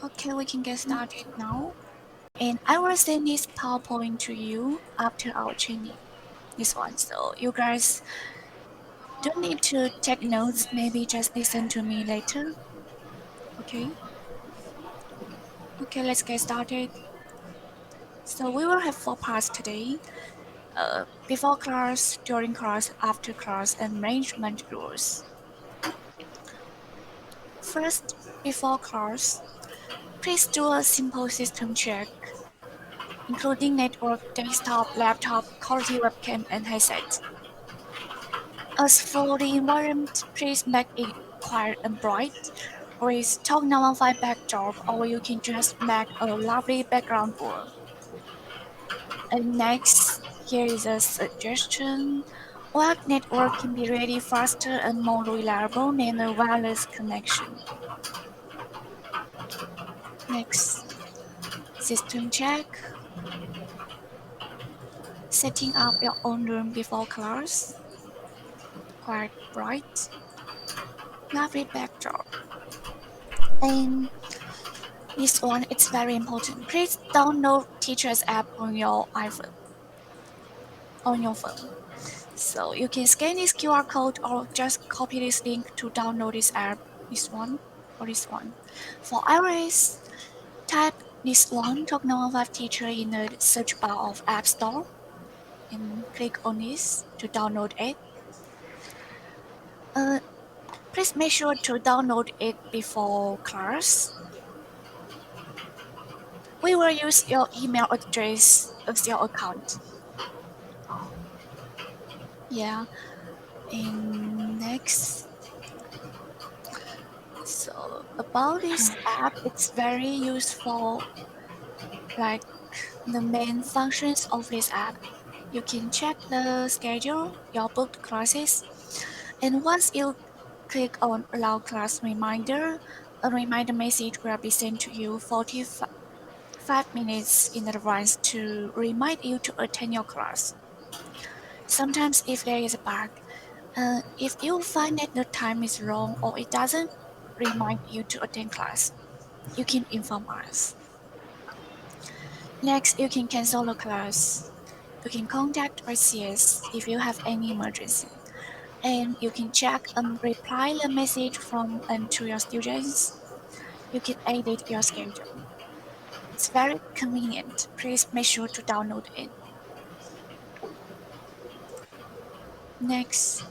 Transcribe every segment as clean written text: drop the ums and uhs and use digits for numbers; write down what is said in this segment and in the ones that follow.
Okay, we can get started now. And I will send this PowerPoint to you after our training. This one. So you guys don't need to take notes. Maybe just listen to me later. Okay. Okay, let's get started. So we will have 4 parts today. Before class, during class, after class, and management rules. First, before class, please do a simple system check, including network, desktop, laptop, quality webcam, and headset. As for the environment, please make it quiet and bright, with TALK915 backdrop, or you can just make a lovely background blur. And next, here is a suggestion. Wired network can be really faster and more reliable than a wireless connection. Next, system check. Setting up your own room before class. Quite bright. Lovely backdrop. And this one, it's very important. Please download Teachers app on your iPhone, on your phone. So you can scan this QR code or just copy this link to download this app, this one or this one. For iOS, type this one, TALK915 Teacher in the search bar of App Store and click on this to download it. Please make sure to download it before class. We will use your email address as your account. Yeah, and next, so about this app, it's very useful. Like the main functions of this app, you can check the schedule, your booked classes, and once you click on allow class reminder, a reminder message will be sent to you 45 minutes in advance to remind you to attend your class. Sometimes if there is a bug, if you find that the time is wrong or it doesn't remind you to attend class, you can inform us. Next, you can cancel the class. You can contact RCS if you have any emergency. And you can check and reply the message from and to your students. You can edit your schedule. It's very convenient. Please make sure to download it. Next,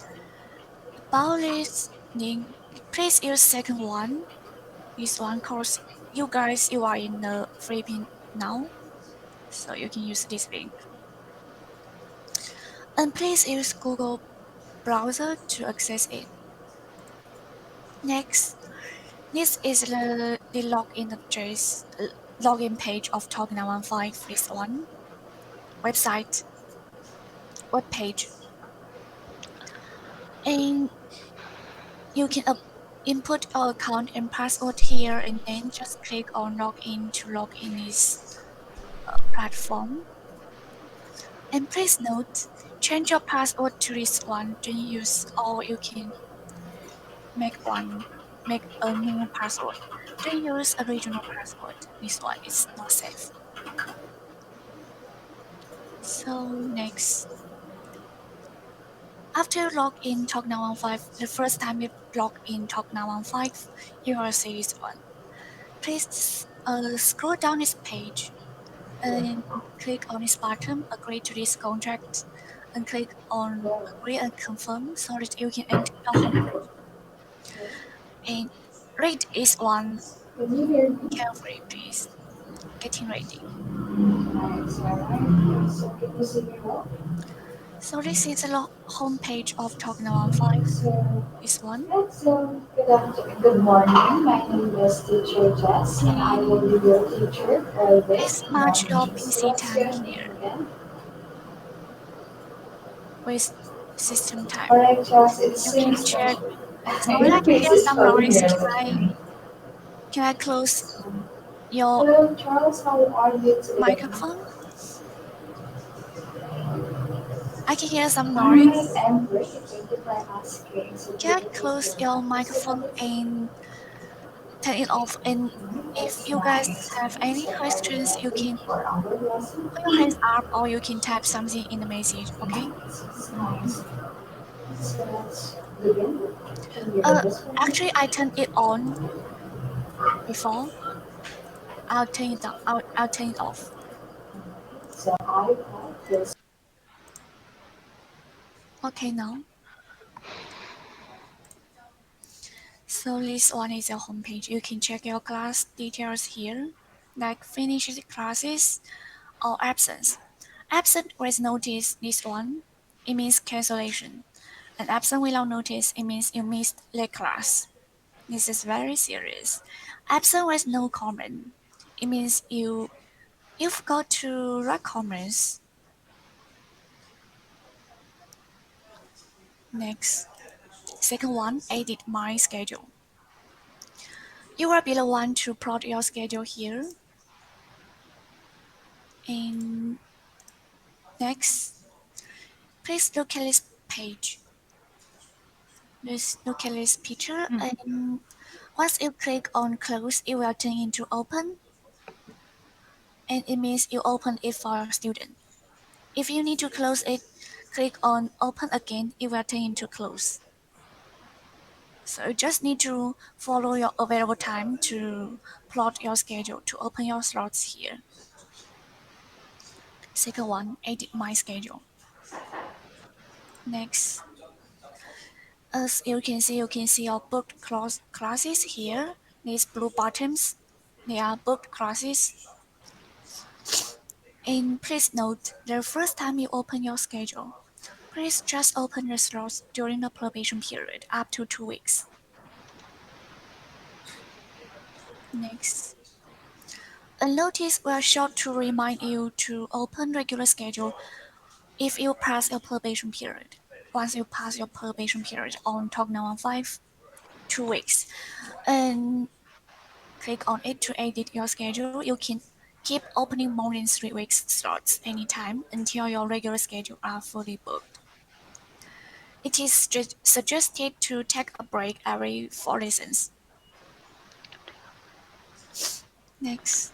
about this link, please use second one. This one course, you guys, you are in the Philippines now, so you can use this link. And please use Google browser to access it. Next, this is the login address, login page of TALK915 this one website, web page. And you can input your account and password here and then just click on login to log in this platform. And please note, change your password to this one to use, or you can make a new password. Don't use original password. This one is not safe. So next, after you log in TALK915, the first time you log in TALK915, you will see this one. Please scroll down this page and click on this button, agree to this contract, and click on agree and confirm so that you can enter your home page. And read this one Can you hear me? carefully, please. Getting ready. Alright, so can you see me well? So this is the home page of TALK915. So, This one. yeah, so good morning. My name is Teacher Jess, and I will And be your teacher for this please match your morning. So, PC what's time your name here again? with system time. Alright, Jess, it You can seems check. that Sorry, I your can face hear is some noise. familiar with me. Can I close your Hello, Charles. How are you today? microphone? I can hear some Alright, noise. I'm great. Thank you for asking. So, Can good I to close hear your that. So, microphone and turn it off. And if you guys Nice. have any Are you questions, you ready can for our lesson? put your hands up or you can type something in the message. Okay. Nice. So let's begin. Can you Uh, read this for me? Actually, I turned it on before. I'll turn it off. I'll turn it off. So I have this. Okay, now. So this one is your homepage. You can check your class details here, like finished classes or absence. Absent with notice, this one, it means cancellation. And absent without notice, it means you missed the class. This is very serious. Absent with no comment, it means you forgot to write comments. Next, second one, edit my schedule. You will be the one to plot your schedule here. And next, please look at this page. Just look at this picture, and once you click on close, it will turn into open, and it means you open it for your student. If you need to close it, click on open again, it will turn into close. So you just need to follow your available time to plot your schedule to open your slots here. Second one, edit my schedule. Next, as you can see your booked classes here. These blue buttons, they are booked classes. And please note, the first time you open your schedule, please just open the slots during the probation period up to 2 weeks. Next, a notice will show to remind you to open regular schedule if you pass your probation period. Once you pass your probation period on TALK915, 2 weeks, and click on it to edit your schedule, you can keep opening more than 3 weeks slots anytime until your regular schedule are fully booked. It is suggested to take a break every 4 lessons. Next,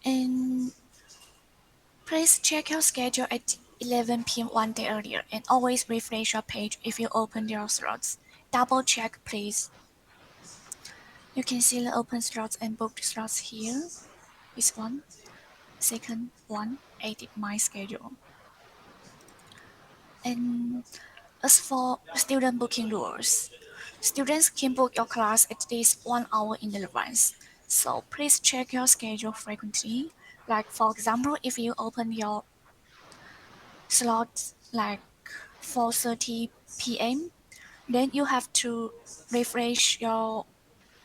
and please check your schedule at 11 p.m. one day earlier and always refresh your page if you open your slots. Double check, please. You can see the open slots and booked slots here. This one. Second one, edit my schedule. And as for student booking rules, students can book your class at least 1 hour in advance. So please check your schedule frequently. Like for example, if you open your slot like 4:30 p.m., then you have to refresh your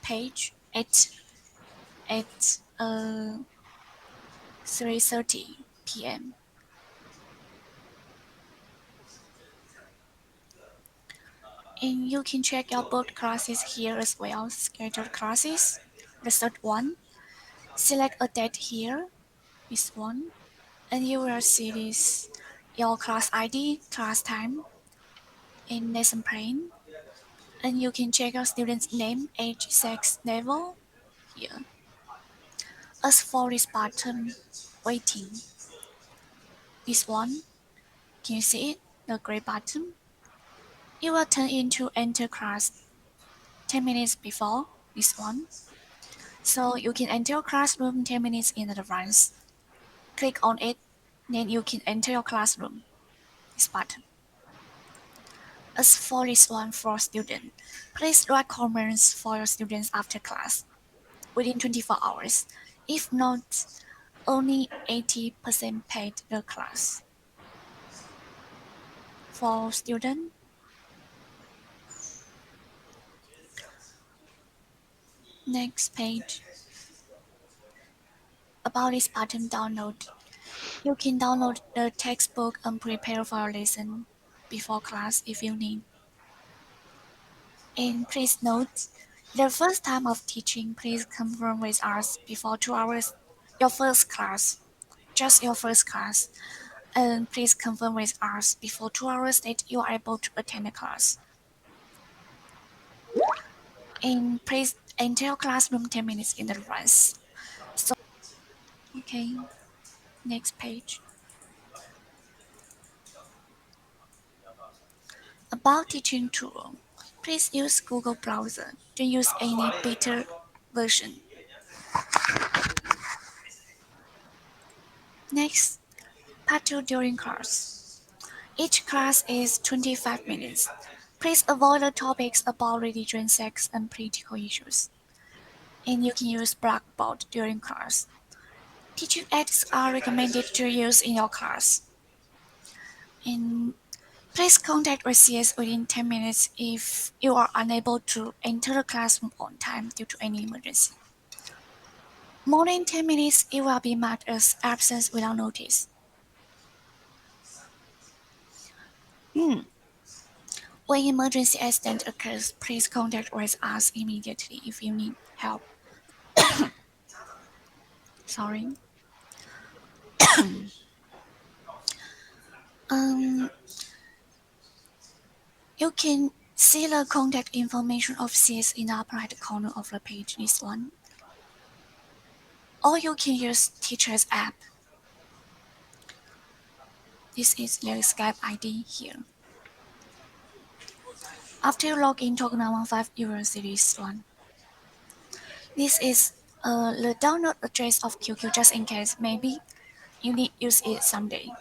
page at 3:30 p.m. And you can check your booked classes here as well, scheduled classes. The third one, select a date here, this one, and you will see this, your class ID, class time, and lesson plan. And you can check your student's name, age, sex, level here. As for this button, waiting, this one, can you see it? The gray button? It will turn into enter class 10 minutes before this one. So you can enter your classroom 10 minutes in advance. Click on it, then you can enter your classroom. This button. As for this one for student, please write comments for your students after class within 24 hours. If not, only 80% paid the class. For student, next page. About this button download. You can download the textbook and prepare for your lesson before class if you need. And please note, the first time of teaching, please confirm with us before 2 hours. Your first class, just your first class, and please confirm with us before 2 hours that you are able to attend the class. And please enter your classroom 10 minutes in advance. So, okay, next page. About teaching tool. Please use Google browser. Don't use any beta version. Next, part 2 during class. Each class is 25 minutes. Please avoid the topics about religion, sex, and political issues. And you can use Blackboard during class. Teaching aids are recommended to use in your class. And please contact RCS within 10 minutes if you are unable to enter the classroom on time due to any emergency. More than 10 minutes, it will be marked as absence without notice. Hmm. When emergency accident occurs, please contact us immediately if you need help. Sorry. Um, you can see the contact information of CS in the upper right corner of the page, this one. Or you can use Teacher's app. This is their Skype ID here. After you log in TALK915, you will see this one. This is the download address of QQ just in case maybe you need use it someday.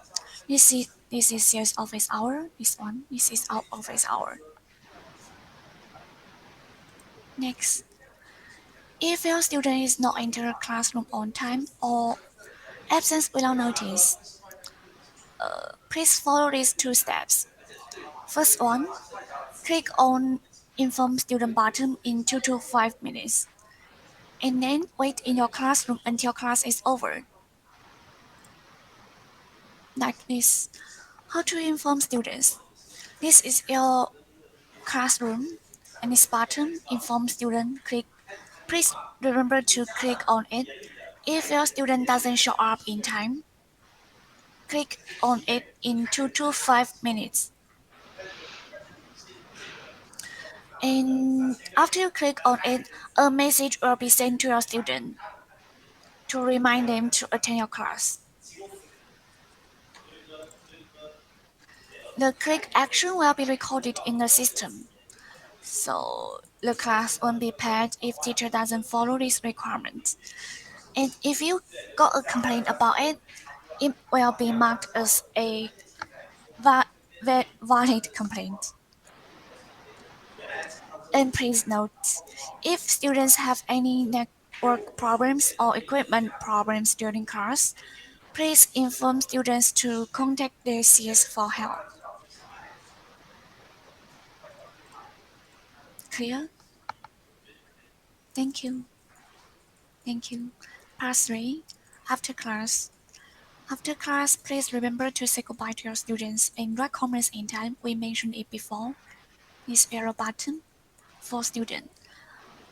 This is sales office hour. This one. This is out office hour. Next, if your student is not enter a classroom on time or absence without notice, please follow these two steps. First one, click on Inform Student button in 2 to 5 minutes, and then wait in your classroom until class is over. Like this. How to inform students? This is your classroom, and this button, Inform Student, click. Please remember to click on it. If your student doesn't show up in time, click on it in 2 to 5 minutes. And after you click on it, a message will be sent to your student to remind them to attend your class. The click action will be recorded in the system, so the class won't be paid if teacher doesn't follow these requirements. And if you got a complaint about it, it will be marked as a valid complaint. And please note, if students have any network problems or equipment problems during class, please inform students to contact their CS for help. Clear? Thank you. Thank you. Part 3. After class. After class, please remember to say goodbye to your students and write comments in time. We mentioned it before. This arrow button for student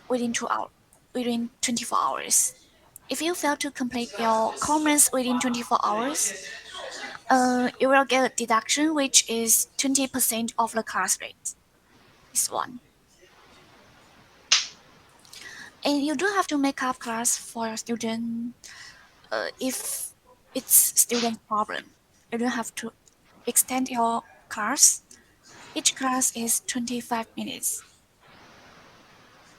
within 2 hours, within 24 hours. If you fail to complete your comments within 24 hours, you will get a deduction which is 20% of the class rate. This one. And you do have to make up class for your student if it's student problem. You don't have to extend your class. Each class is 25 minutes.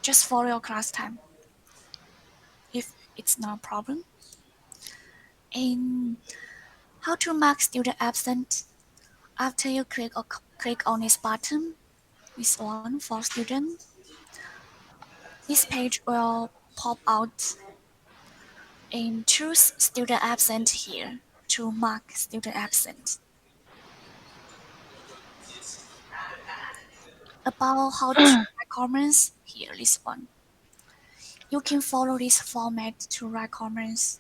Just follow your class time if it's not a problem. And how to mark student absent? After you click on this button, this one for student, this page will pop out and choose student absent here to mark student absent. About how to write comments, here this one. You can follow this format to write comments.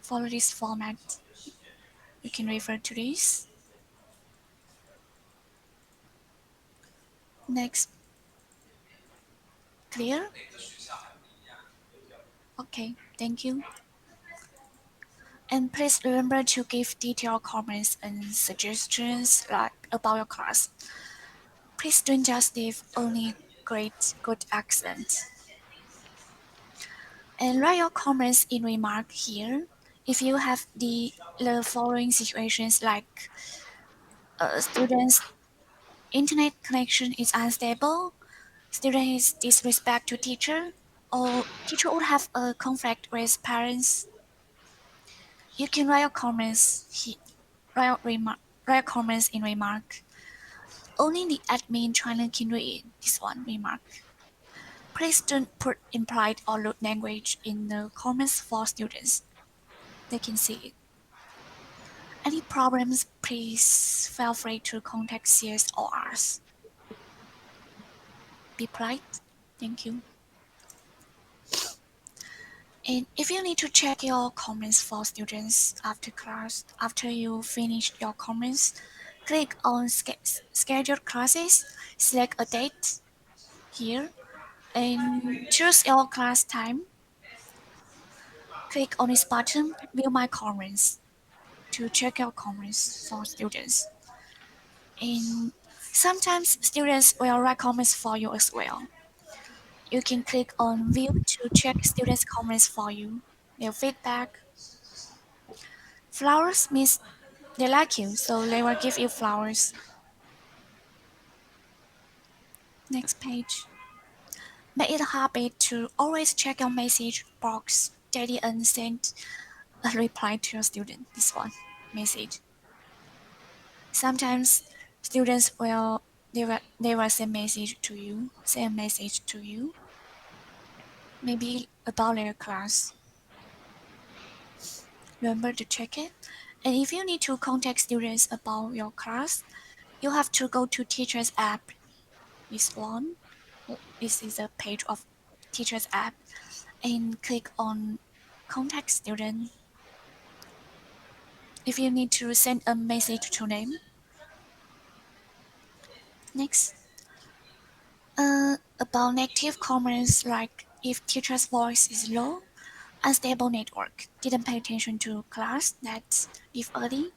Follow this format. You can refer to this. Next, clear? Okay, thank you. And please remember to give detailed comments and suggestions like about your class. Please don't just leave only great good accent. And write your comments in remark here. If you have the following situations like students' internet connection is unstable, student is disrespect to teacher, or teacher would have a conflict with parents, you can write your comments write your write your comments in remark. Only the admin channel can read this one remark. Please don't put implied or rude language in the comments for students. They can see it. Any problems, please feel free to contact CS or us. Be polite. Thank you. And if you need to check your comments for students after class, after you finish your comments, click on scheduled classes, select a date here, and choose your class time. Click on this button, view my comments, to check your comments for students. And sometimes students will write comments for you as well. You can click on view to check students' comments for you, their feedback. Flowers means they like you, so they will give you flowers. Next page. Make it a habit to always check your message box daily and send a reply to your student. This one message. Sometimes students will they will send a message to you, maybe about their class. Remember to check it. And if you need to contact students about your class, you have to go to teachers app. This one. This is a page of teachers app and click on contact student. If you need to send a message to them. Next, about negative comments like if teacher's voice is low, unstable network, didn't pay attention to class, that's leave early,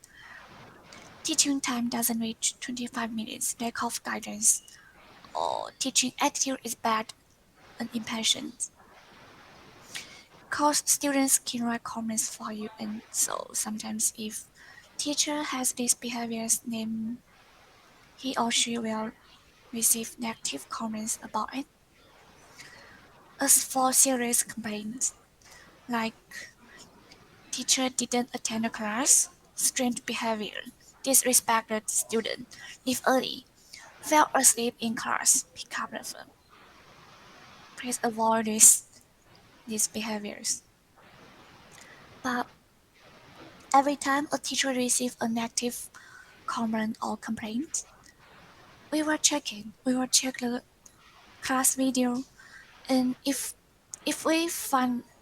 teaching time doesn't reach 25 minutes, lack of guidance, or teaching attitude is bad and impatient. Cause students can write comments for you, and so sometimes if teacher has these behaviors, then he or she will receive negative comments about it. As for serious complaints, like teacher didn't attend the class, strange behavior, disrespected student, leave early, fell asleep in class, pick up the phone. Please avoid these behaviors. But every time a teacher receives a negative comment or complaint, we will check the class video, and if you find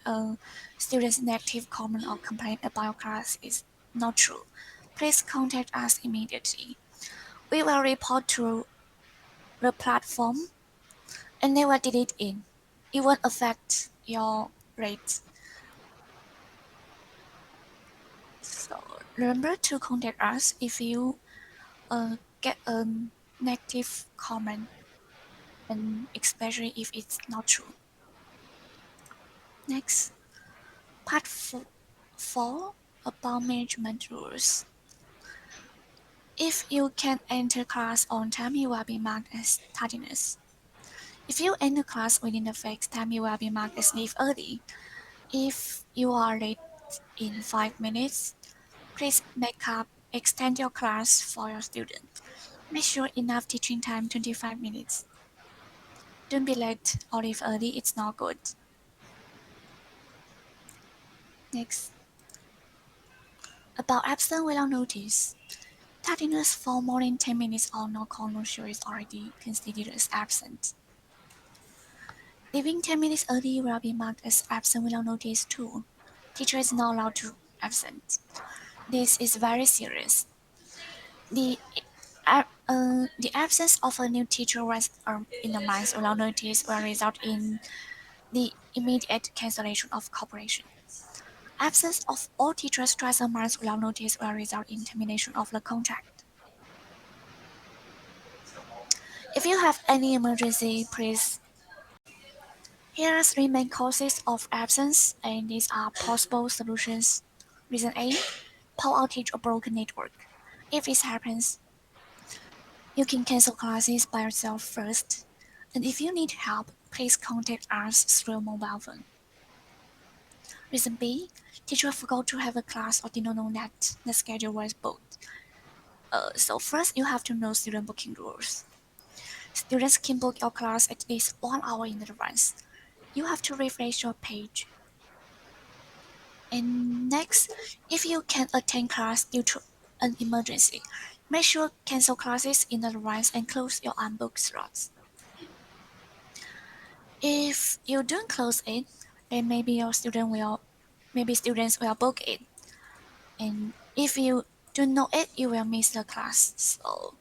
a student's negative comment or complaint about your class is not true, please contact us immediately. We will report to the platform and they will delete it. It won't affect your rate. So remember to contact us if you get a negative comment, and especially if it's not true. Next, part 4 about management rules. If you can enter class on time, you will be marked as tardiness. If you enter class within the fixed time, you will be marked as leave early. If you are late in 5 minutes, please extend your class for your student. Make sure enough teaching time 25 minutes. Don't be late or leave early, it's not good. Next, about absent without notice. Tardiness for more than 10 minutes or no call no show is already considered as absent. Leaving 10 minutes early will be marked as absent without notice too. Teacher is not allowed to absent. This is very serious. The the absence of a new teacher once in a month without notice will result in the immediate cancellation of cooperation. Absence of all teachers twice a month without notice will result in termination of the contract. If you have any emergency, please. Here are three main causes of absence, and these are possible solutions. Reason A: power outage or broken network. If this happens, you can cancel classes by yourself first, and if you need help, please contact us through mobile phone. Reason B: teacher forgot to have a class or did not know that the schedule was booked. So first, you have to know student booking rules. Students can book your class at least 1 hour in advance. You have to refresh your page. And next, if you can't attend class due to an emergency, make sure cancel classes in advance and close your unbooked slots. If you don't close it, then maybe students will book it. And if you don't know it, you will miss the class. So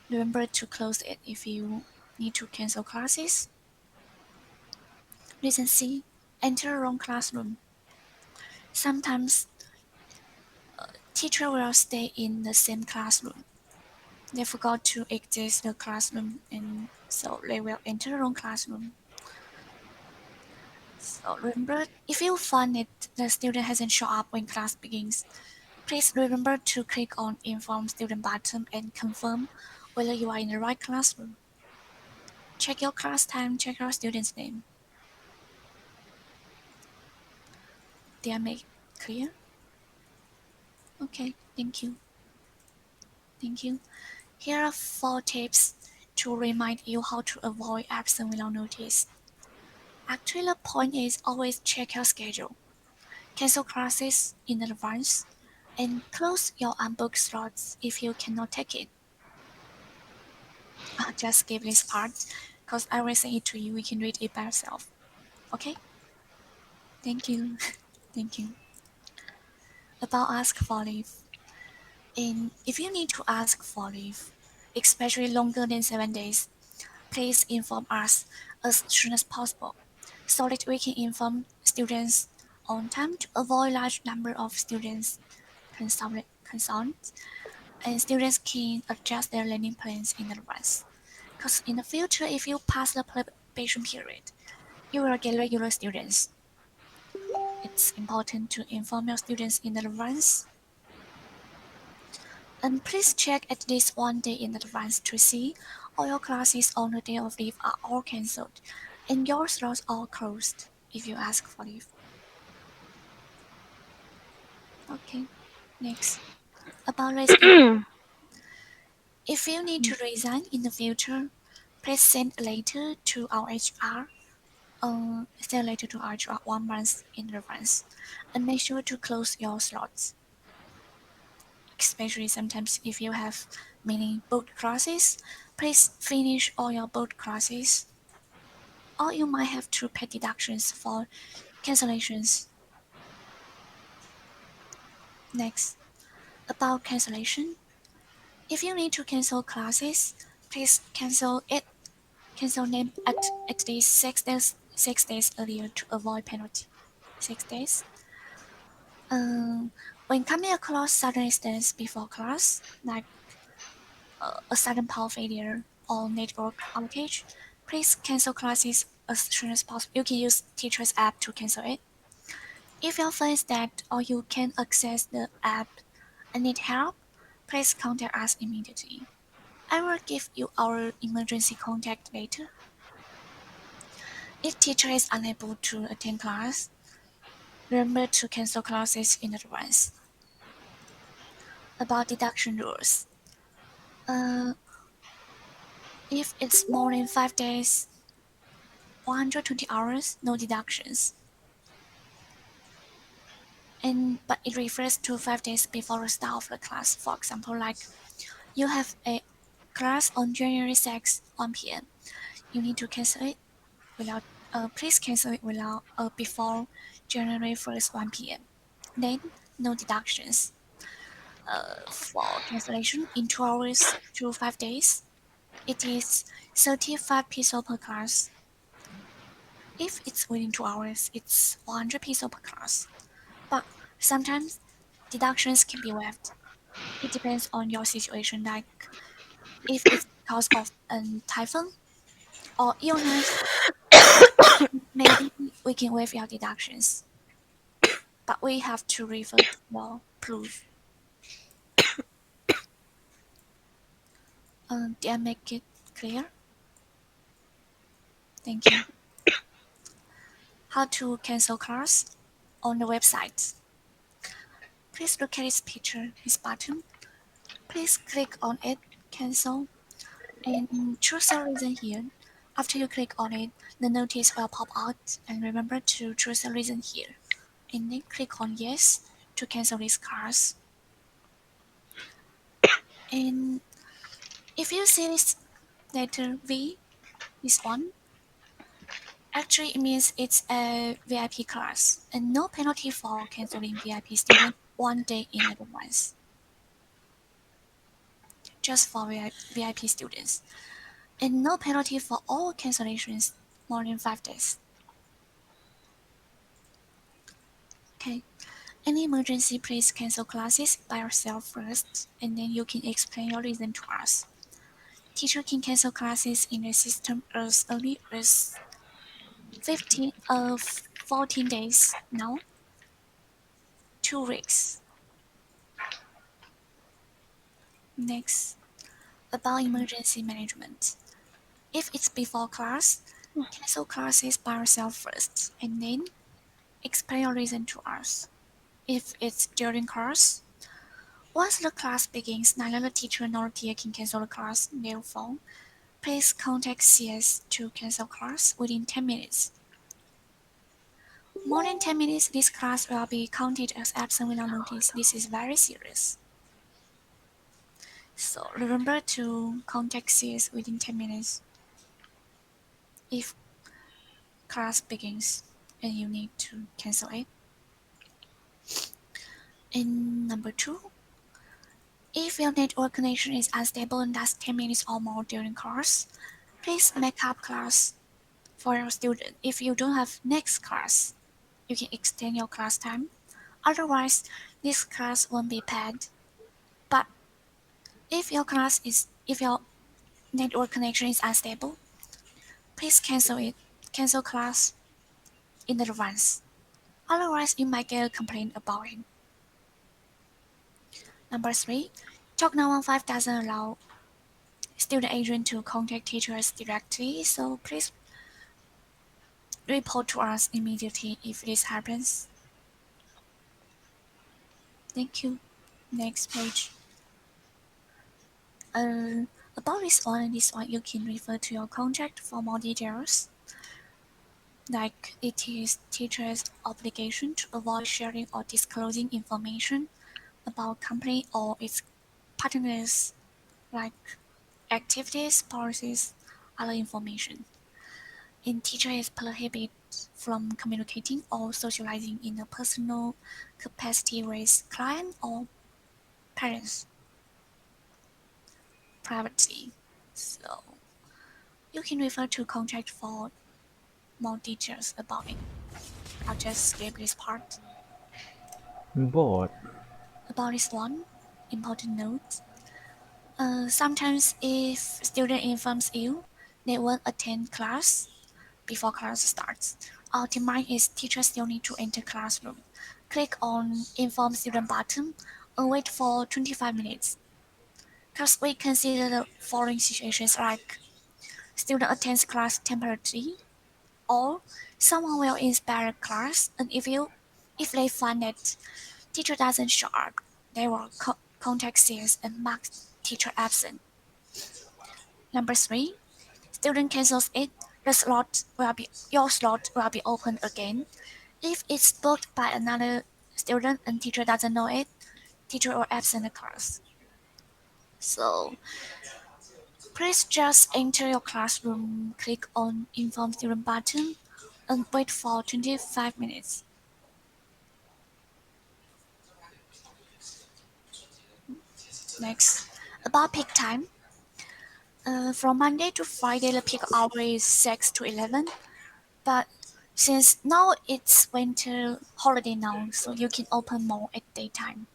remember to close it if you need to cancel classes. Reason C: enter wrong classroom. Sometimes teacher will stay in the same classroom. They forgot to exit the classroom and so they will enter the wrong classroom. So remember, if you find it the student hasn't shown up when class begins, please remember to click on Inform Student button and confirm whether you are in the right classroom. Check your class time, check your student's name. Did I make clear? Okay, thank you. Thank you. Here are 4 tips to remind you how to avoid absence without notice. Actually, the point is always check your schedule, cancel classes in advance, and close your unbooked slots if you cannot take it. I'll just skip this part because I will say it to you. You can read it by yourself. Okay? Thank you. Thank you. About ask for leave. And if you need to ask for leave, especially longer than 7 days, please inform us as soon as possible so that we can inform students on time to avoid large number of students concerned, and students can adjust their learning plans in advance. Because in the future, if you pass the probation period, you will get regular students. It's important to inform your students in advance. And please check at least 1 day in advance to see all your classes on the day of leave are all cancelled and your slots are closed if you ask for leave. Okay, next. About resignation. If you need to resign in the future, please send a letter to our HR. Send a letter to our HR 1 month in advance, and make sure to close your slots. Especially sometimes if you have many booked classes, please finish all your booked classes, or you might have to pay deductions for cancellations. Next, about cancellation. If you need to cancel classes, please cancel them at least 6 days earlier to avoid penalty. 6 days. When coming across sudden incidents before class, like a sudden power failure or network outage, please cancel classes as soon as possible. You can use teacher's app to cancel it. If your phone is dead or you can't access the app and need help, please contact us immediately. I will give you our emergency contact later. If teacher is unable to attend class, remember to cancel classes in advance. About deduction rules. Uh, if it's more than 5 days, 120 hours, no deductions. But it refers to 5 days before the start of the class. For example, like you have a class on January 6th, 1 p.m. You need to cancel it without. Please cancel it without before January 1st, 1 p.m. Then no deductions. For cancellation in 2 hours to 5 days, it is 35 peso per class. If it's within 2 hours, it's 100 peso per class. But sometimes deductions can be waived. It depends on your situation. Like if it's because of a typhoon or illness, maybe we can waive your deductions, but we have to refer to your proof. Did I make it clear? Thank you. How to cancel class on the website. Please look at this picture, this button. Please click on it, cancel, and choose a reason here. After you click on it, the notice will pop out, and remember to choose a reason here. And then click on yes to cancel this class. And if you see this letter V, this one, actually it means it's a VIP class and no penalty for canceling VIP student 1 day in advance, just for VIP students, and no penalty for all cancellations more than 5 days. Okay. Any emergency, please cancel classes by yourself first, and then you can explain your reason to us. Teacher can cancel classes in the system as early as 14 days now, 2 weeks. Next, about emergency management. If it's before class, cancel classes by yourself first, and then explain your reason to us. If it's during class, once the class begins, neither the teacher nor TA can cancel the class. Therefore, please contact CS to cancel class within 10 minutes. More than 10 minutes, this class will be counted as absent without notice. This is very serious. So remember to contact CS within 10 minutes if class begins and you need to cancel it. And number 2, if your network connection is unstable and lasts 10 minutes or more during class, please make up class for your student. If you don't have next class, you can extend your class time. Otherwise, this class won't be paid. But if your network connection is unstable, please cancel it. Cancel class in advance. Otherwise, you might get a complaint about it. Number 3, TALK915 doesn't allow student agent to contact teachers directly, so please report to us immediately if this happens. Thank you. Next page. Uh, about this one, you can refer to your contract for more details. Like it is teacher's obligation to avoid sharing or disclosing information about company or its partners, like activities, policies, other information. And teacher is prohibited from communicating or socializing in a personal capacity with client or parents privately. So you can refer to contract for more details about it. I'll just skip this part. Bored. About this one, important note. Sometimes if student informs you they won't attend class before class starts, our demand is teachers still need to enter classroom. Click on inform student button and wait for 25 minutes. Because we consider the following situations like student attends class temporarily or someone will inspire class, and if they find that teacher doesn't show up, they will contact CS and mark teacher absent. Number 3, student cancels it, your slot will be open again. If it's booked by another student and teacher doesn't know it, teacher will absent the class. So please just enter your classroom, click on inform student button, and wait for 25 minutes. Next, about peak time. From Monday to Friday, the peak hour is 6 to 11. But since now it's winter holiday now, so you can open more at daytime.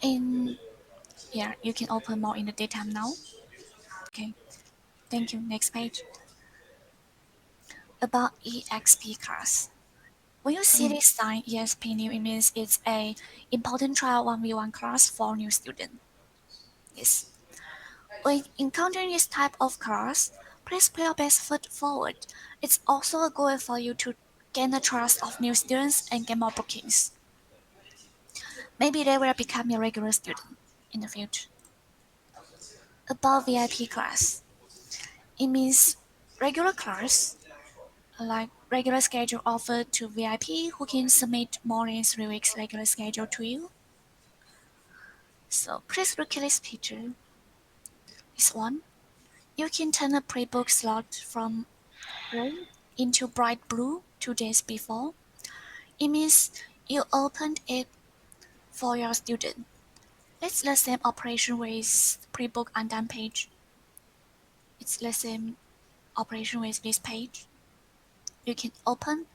And Yeah, you can open more in the daytime now. Okay, thank you. Next page. About Exp Class. When you see this sign ESP new, it means it's a important trial 1v1 class for new student. Yes. When encountering this type of class, please put your best foot forward. It's also a goal for you to gain the trust of new students and get more bookings. Maybe they will become your regular student in the future. About VIP class. It means regular class, like regular schedule offered to VIP who can submit more than 3 weeks regular schedule to you. So please look at this picture. This one. You can turn a pre-book slot from red into bright blue 2 days before. It means you opened it for your student. It's the same operation with pre-book undone page. It's the same operation with this page. You can open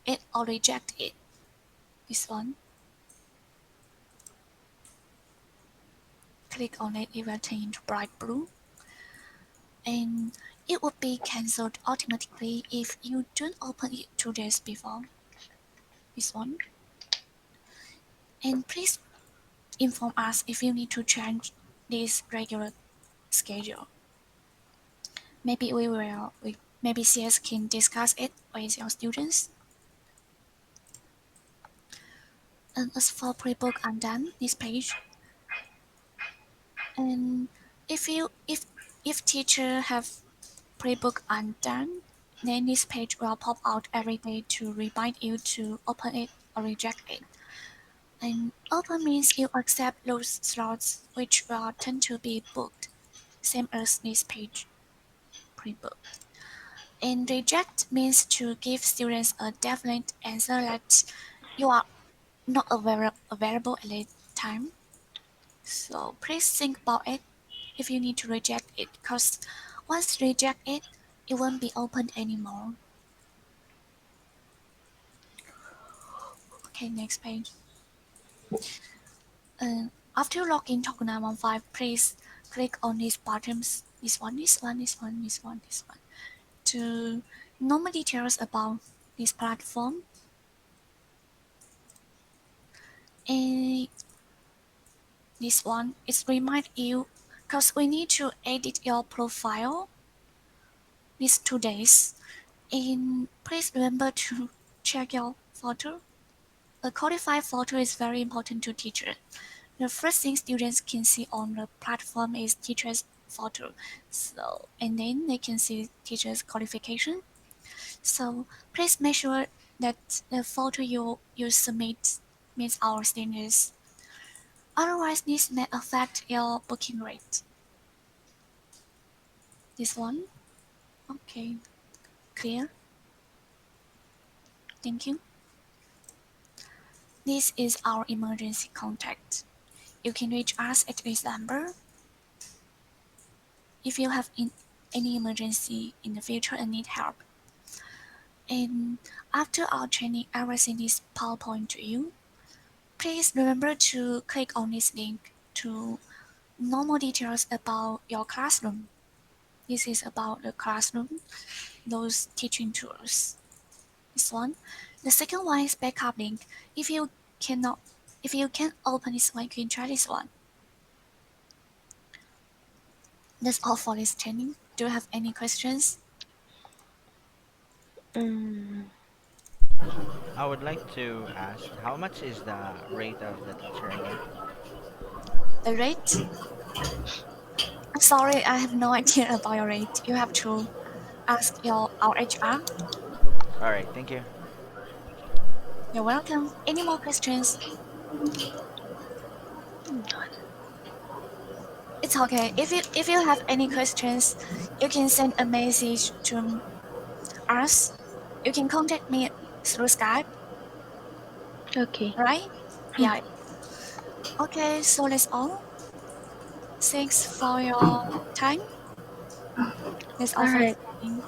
it or reject it. This one. Click on it, it will turn into bright blue. And it would be cancelled automatically if you don't open it 2 days before. This one. And please inform us if you need to change this regular schedule. Maybe maybe CS can discuss it with your students. And as for pre-book undone, this page. And if teacher have pre-book undone, then this page will pop out every day to remind you to open it or reject it. And open means you accept those slots which will tend to be booked, same as this page, pre-book. And reject means to give students a definite answer that you are not available at that time. So please think about it if you need to reject it, because once you reject it, it won't be opened anymore. Okay, next page. After you log in TALK915, please click on these buttons. This one, to know more details about this platform. And this one is remind you because we need to edit your profile these 2 days. And please remember to check your photo. A codified photo is very important to teachers. The first thing students can see on the platform is teacher's photo. So and then they can see teacher's qualification. So please make sure that the photo you submit meets our standards. Otherwise, this may affect your booking rate. This one? Okay, clear. Thank you. This is our emergency contact. You can reach us at this number if you have any emergency in the future and need help. And after our training, I will send this PowerPoint to you. Please remember to click on this link to know more details about your classroom. This is about the classroom, those teaching tools. This one. The second one is backup link. If you cannot, if you can't open this one, you can try this one. That's all for this training. Do you have any questions? Mm, I would like to ask how much is the rate of the teacher again? The rate? I'm sorry, I have no idea about your rate. You have to ask our HR. All right, thank you. You're welcome. Any more questions? It's okay. If you have any questions, you can send a message to us. You can contact me through Skype, okay. right? Yeah. Okay, so that's all. Thanks for your time. That's all All for this right. morning.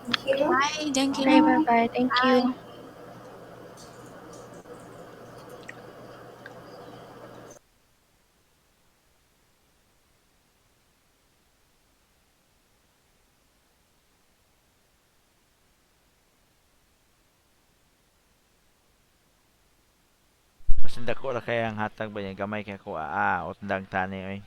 Thank you. Bye. Thank Bye, you. bye, Bye. bye. Thank Bye. you. Dako ra kay ang hatag ba niya gamay kay ko o tandang tani oy.